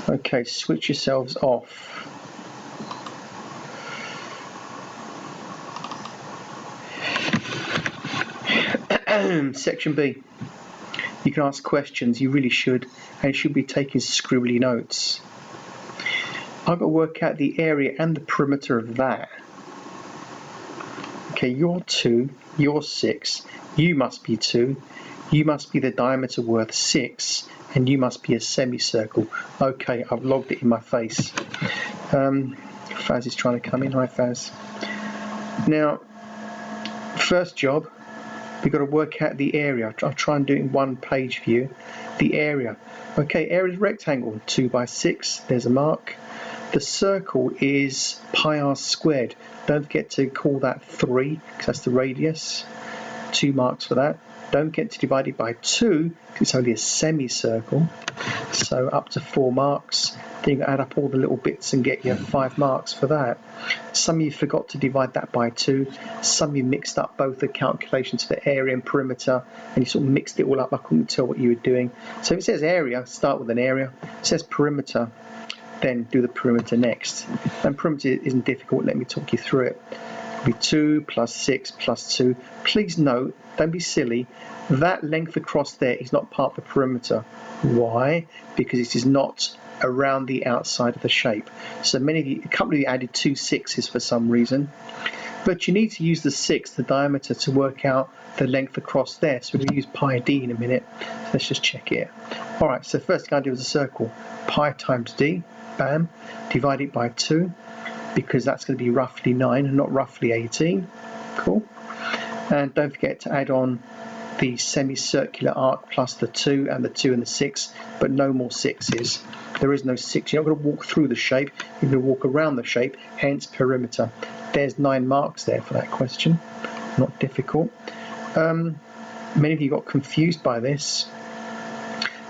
Okay, switch yourselves off. Section B. You can ask questions, you really should, and you should be taking scribbly notes. I've got to work out the area and the perimeter of that. Okay, you're 2, you're 6, you must be 2, you must be the diameter worth 6, and you must be a semicircle. Okay, I've logged it in my face. Faz is trying to come in. Hi, Faz. Now, first job, we've got to work out the area. I'll try and do it in one page view. The area. Okay, area is rectangle, 2 by 6. There's a mark. The circle is pi r squared. Don't forget to call that 3, because that's the radius. 2 marks for that. Don't forget to divide it by 2, because it's only a semicircle. So up to 4 marks. Then you add up all the little bits and get your 5 marks for that. Some of you forgot to divide that by 2. Some of you mixed up both the calculations for area and perimeter, and you sort of mixed it all up. I couldn't tell what you were doing. So if it says area, start with an area. If it says perimeter, then do the perimeter next. And perimeter isn't difficult. Let me talk you through it. It'll be 2 plus 6 plus 2. Please note, don't be silly, that length across there is not part of the perimeter. Why? Because it is not around the outside of the shape. So many of you, a couple of you added 2 6s for some reason, but you need to use the 6, the diameter, to work out the length across there. So we're going to use pi d in a minute. So let's just check it. All right, so first thing I do is a circle. Pi times d, bam, divide it by 2, because that's going to be roughly 9 and not roughly 18. Cool. And don't forget to add on the semicircular arc plus the 2 and the 2 and the 6, but no more 6s. There is no 6. You're not going to walk through the shape, you're going to walk around the shape, hence perimeter. There's 9 marks there for that question. Not difficult. Many of you got confused by this.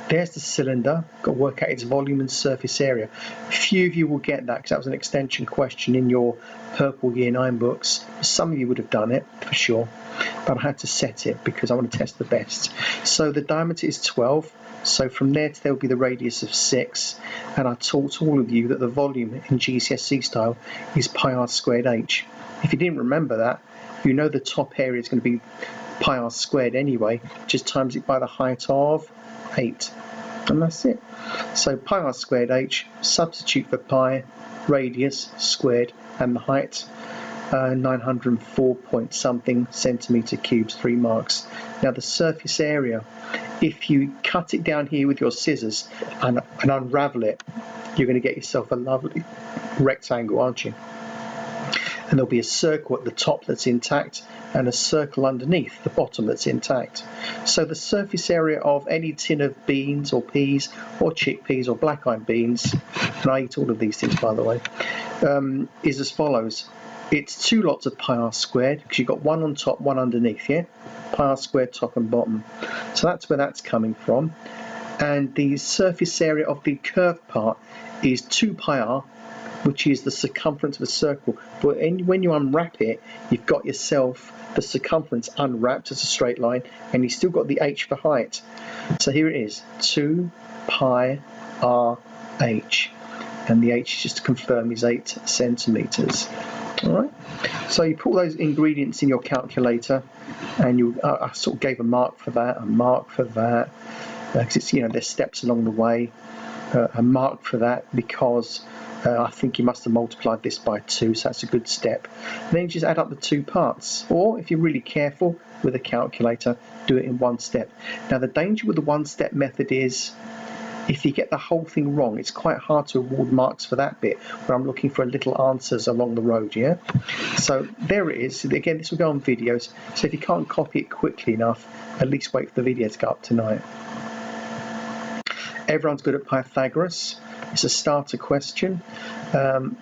There's the cylinder, got to work out its volume and surface area. Few of you will get that because that was an extension question in your purple year 9 books. Some of you would have done it for sure, but I had to set it because I want to test the best. So the diameter is 12, so from there to there will be the radius of 6, and I taught all of you that the volume in GCSE style is pi r squared h. If you didn't remember that, you know the top area is going to be pi r squared anyway, just times it by the height of 8, and that's it. So pi r squared h, substitute for pi, radius squared, and the height, 904 point something centimeter cubes, 3 marks. Now the surface area, if you cut it down here with your scissors and unravel it, you're going to get yourself a lovely rectangle, aren't you? And there'll be a circle at the top that's intact and a circle underneath the bottom that's intact. So the surface area of any tin of beans or peas or chickpeas or black-eyed beans, and I eat all of these things by the way, is as follows. It's 2 lots of pi r squared, because you've got one on top, one underneath, yeah? Pi r squared top and bottom. So that's where that's coming from. And the surface area of the curved part is 2 pi r, which is the circumference of a circle. But when you unwrap it, you've got yourself the circumference unwrapped as a straight line, and you've still got the h for height. So here it is, 2 pi r h. And the h, just to confirm, is 8 centimeters. All right. So you put those ingredients in your calculator, and you I sort of gave a mark for that, a mark for that, because it's, you know, there's steps along the way. A mark for that because I think you must have multiplied this by 2, so that's a good step. And then you just add up the 2 parts, or if you're really careful with a calculator, do it in 1 step. Now the danger with the 1-step method is, if you get the whole thing wrong, it's quite hard to award marks for that bit, where I'm looking for little answers along the road, yeah? So there it is. Again, this will go on videos, so if you can't copy it quickly enough, at least wait for the video to go up tonight. Everyone's good at Pythagoras. It's a starter question.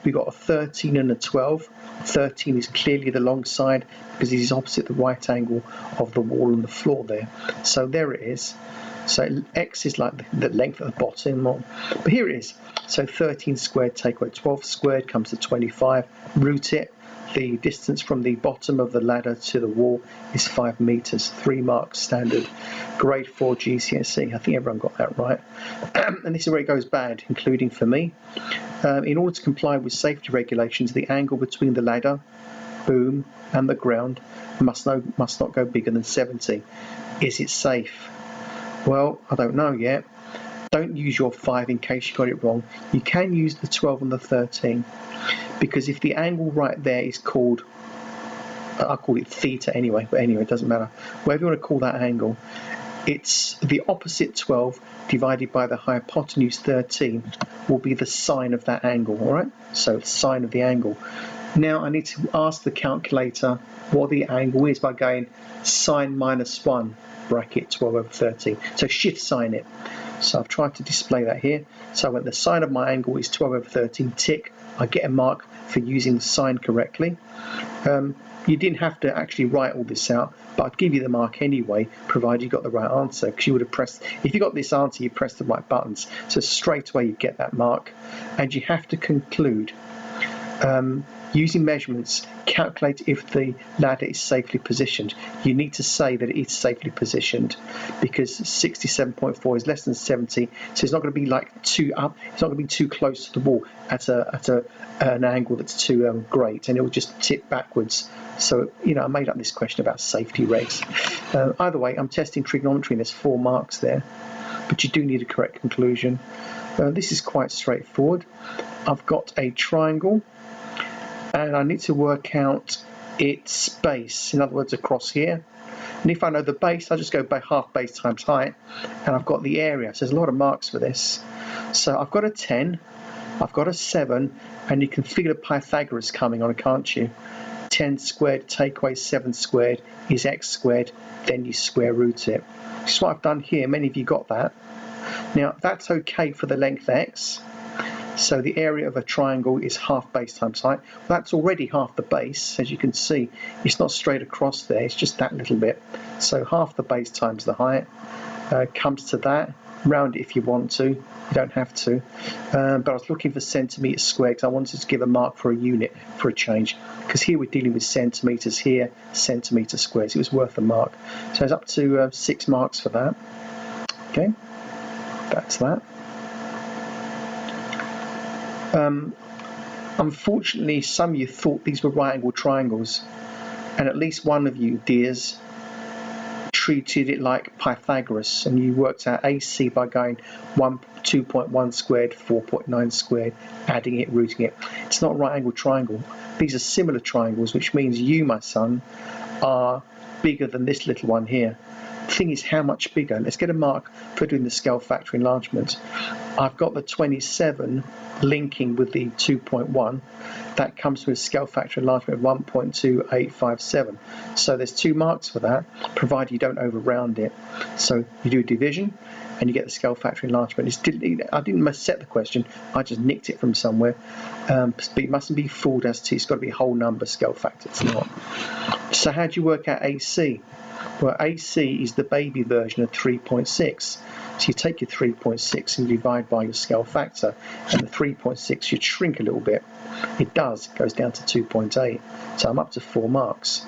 We've got a 13 and a 12. 13 is clearly the long side because it is opposite the right angle of the wall and the floor there. So there it is. So x is like the length at the bottom. But here it is. So 13 squared take away 12 squared comes to 25. Root it. The distance from the bottom of the ladder to the wall is 5 meters, 3 marks standard, grade 4 GCSE. I think everyone got that right. And this is where it goes bad, including for me. In order to comply with safety regulations, the angle between the ladder, boom, and the ground must not go bigger than 70. Is it safe? Well, I don't know yet. Don't use your 5 in case you got it wrong. You can use the 12 and the 13, because if the angle right there is called, I'll call it theta anyway, but anyway, it doesn't matter. Whatever you want to call that angle, it's the opposite 12 divided by the hypotenuse 13 will be the sine of that angle, all right? So it's sine of the angle. Now I need to ask the calculator what the angle is by going sine minus 1 bracket 12 over 13. So shift sine it. So I've tried to display that here. So when the sine of my angle is 12 over 13, tick, I get a mark for using the sine correctly. You didn't have to actually write all this out, but I'd give you the mark anyway, provided you got the right answer, because you would have pressed, if you got this answer, you pressed the right buttons. So straight away you get that mark. And you have to conclude, using measurements, calculate if the ladder is safely positioned. You need to say that it is safely positioned, because 67.4 is less than 70, so it's not going to be like too up. It's not going to be too close to the wall at an angle that's too great, and it will just tip backwards. So I made up this question about safety regs. Either way, I'm testing trigonometry, and there's 4 marks there, but you do need a correct conclusion. This is quite straightforward. I've got a triangle, and I need to work out its base, in other words across here. And if I know the base, I just go by half base times height, and I've got the area. So there's a lot of marks for this. So I've got a 10, I've got a 7, and you can figure Pythagoras coming on, can't you? 10 squared take away 7 squared is x squared, then you square root it. Which is what I've done here. Many of you got that. Now that's okay for the length x. So the area of a triangle is half base times height. Well, that's already half the base. As you can see, it's not straight across there, it's just that little bit. So half the base times the height comes to that. Round it if you want to, you don't have to. But I was looking for centimetres squared because I wanted to give a mark for a unit for a change. Because here we're dealing with centimetres, here centimetre squares. It was worth a mark. So it's up to 6 marks for that. Okay, that's that. Unfortunately, some of you thought these were right angle triangles, and at least one of you, dears, treated it like Pythagoras, and you worked out AC by going 2.1 squared, 4.9 squared, adding it, rooting it. It's not a right angle triangle. These are similar triangles, which means you, my son, are bigger than this little one here. The thing is, how much bigger? Let's get a mark for doing the scale factor enlargement. I've got the 27 linking with the 2.1. That comes to a scale factor enlargement of 1.2857. So there's 2 marks for that, provided you don't over round it. So you do division and you get the scale factor enlargement. I didn't set the question, I just nicked it from somewhere. But you mustn't be fooled as to it's got to be a whole number scale factor. It's not. So how do you work out AC? Well, AC is the baby version of 3.6. So you take your 3.6 and divide by your scale factor, and the 3.6 should shrink a little bit. It does, it goes down to 2.8. So I'm up to 4 marks.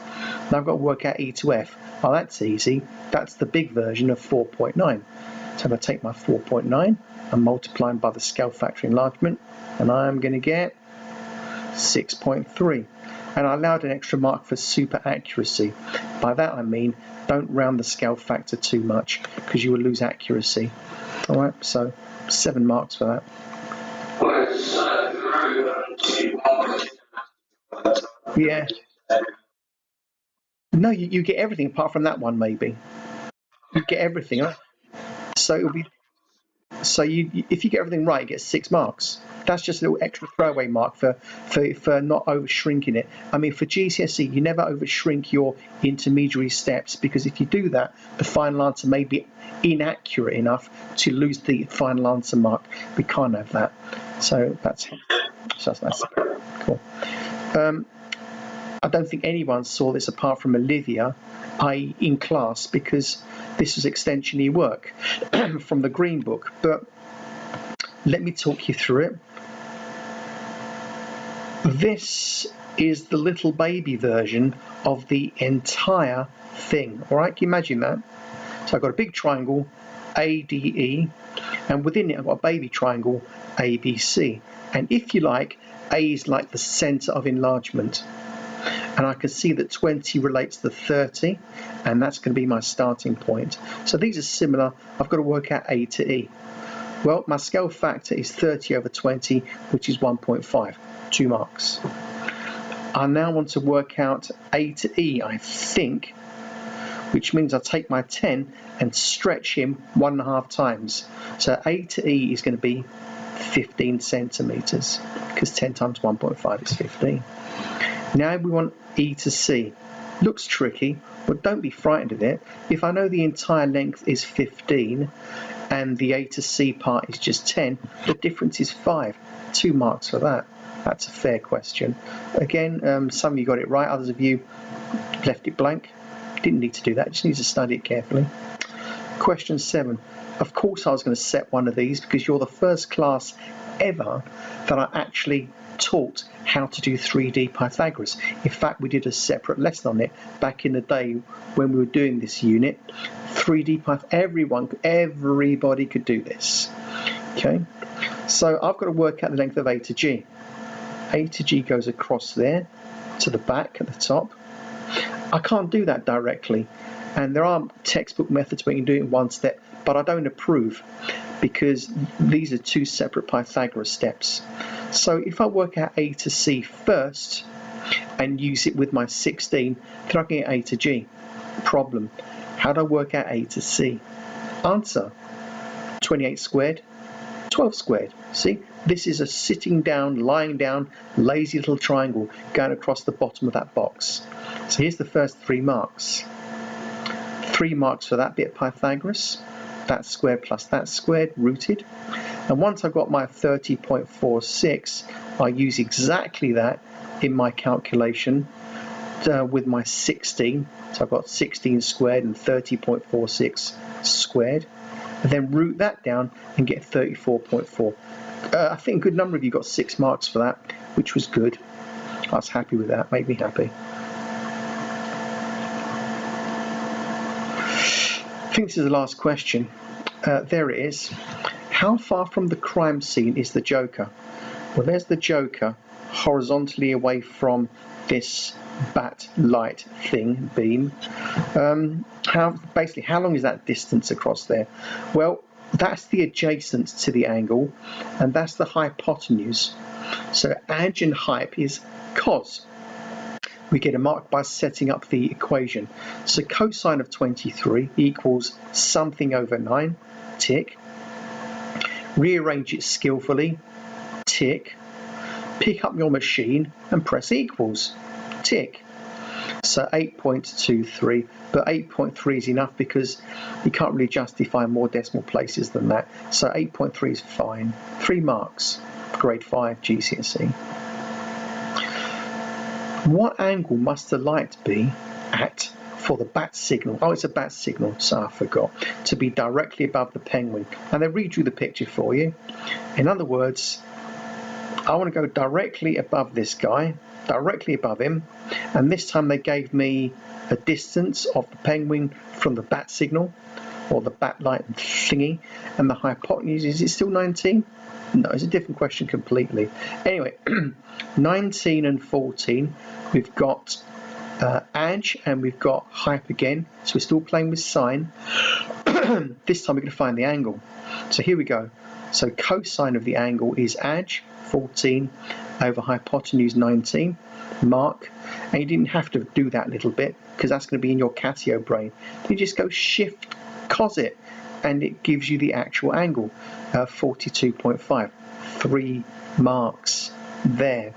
Now I've got to work out E to F. Oh, that's easy. That's the big version of 4.9. So if I take my 4.9 and multiply by the scale factor enlargement, and I'm going to get 6.3. And I allowed an extra mark for super accuracy. By that I mean, don't round the scale factor too much, because you will lose accuracy. All right, so 7 marks for that. Yeah. No, you get everything apart from that one, maybe. You get everything, right? So it'll be. So if you get everything right, you get 6 marks. That's just a little extra throwaway mark for not over shrinking it. I mean, for GCSE, you never over shrink your intermediary steps, because if you do that, the final answer may be inaccurate enough to lose the final answer mark. We can't have that. So that's cool. I don't think anyone saw this apart from Olivia, i.e. in class, because this was extension-y work from the Green Book. But let me talk you through it. This is the little baby version of the entire thing. All right, can you imagine that? So I've got a big triangle, ADE, and within it I've got a baby triangle, ABC. And if you like, A is like the center of enlargement. And I can see that 20 relates to 30, and that's going to be my starting point. So these are similar. I've got to work out A to E. Well, my scale factor is 30 over 20, which is 1.5, 2 marks. I now want to work out A to E, I think, which means I take my 10 and stretch him 1.5 times. So A to E is going to be 15 centimeters, because 10 times 1.5 is 15. Now we want E to C. Looks tricky, but don't be frightened of it. If I know the entire length is 15 and the A to C part is just 10, the difference is 5. 2 marks for that. That's a fair question. Again, some of you got it right, others of you left it blank. Didn't need to do that, just need to study it carefully. Question 7. Of course I was going to set one of these because you're the first class ever that I actually taught how to do 3D Pythagoras. In fact, we did a separate lesson on it back in the day when we were doing this unit. 3D Pythagoras, everybody could do this. Okay, so I've got to work out the length of A to G. A to G goes across there to the back at the top. I can't do that directly, and there are textbook methods where you can do it in one step, but I don't approve because these are 2 separate Pythagoras steps. So if I work out A to C first and use it with my 16, then I can get A to G. Problem, how do I work out A to C? Answer, 28 squared, 12 squared. See, this is a sitting down, lying down, lazy little triangle going across the bottom of that box. So here's the first 3 marks. 3 marks for that bit of Pythagoras. That squared plus that squared, rooted. And once I've got my 30.46, I use exactly that in my calculation with my 16. So I've got 16 squared and 30.46 squared. And then root that down and get 34.4. I think a good number of you got 6 marks for that, which was good. I was happy with that, made me happy. I think this is the last question. There it is. How far from the crime scene is the Joker? Well, there's the Joker horizontally away from this bat light thing, beam. How long is that distance across there? Well, that's the adjacent to the angle, and that's the hypotenuse. So adj and hype is cos. We get a mark by setting up the equation. So cosine of 23 equals something over 9, tick. Rearrange it skillfully, tick. Pick up your machine and press equals, tick. So 8.23, but 8.3 is enough because you can't really justify more decimal places than that. So 8.3 is fine. 3 marks, grade 5 GCSE. What angle must the light be at for the bat signal? Oh, it's a bat signal, so I forgot. To be directly above the penguin. And they redrew the picture for you. In other words, I want to go directly above this guy, directly above him, and this time they gave me a distance of the penguin from the bat signal, or the bat light thingy, and the hypotenuse, is it still 19? No, it's a different question completely. Anyway, 19 and 14, we've got adj and we've got hype again, so we're still playing with sine. This time we're going to find the angle. So here we go. So cosine of the angle is adj, 14, over hypotenuse 19, mark. And you didn't have to do that little bit because that's going to be in your Casio brain. You just go shift cos it and it gives you the actual angle, 42.5. 3 marks there.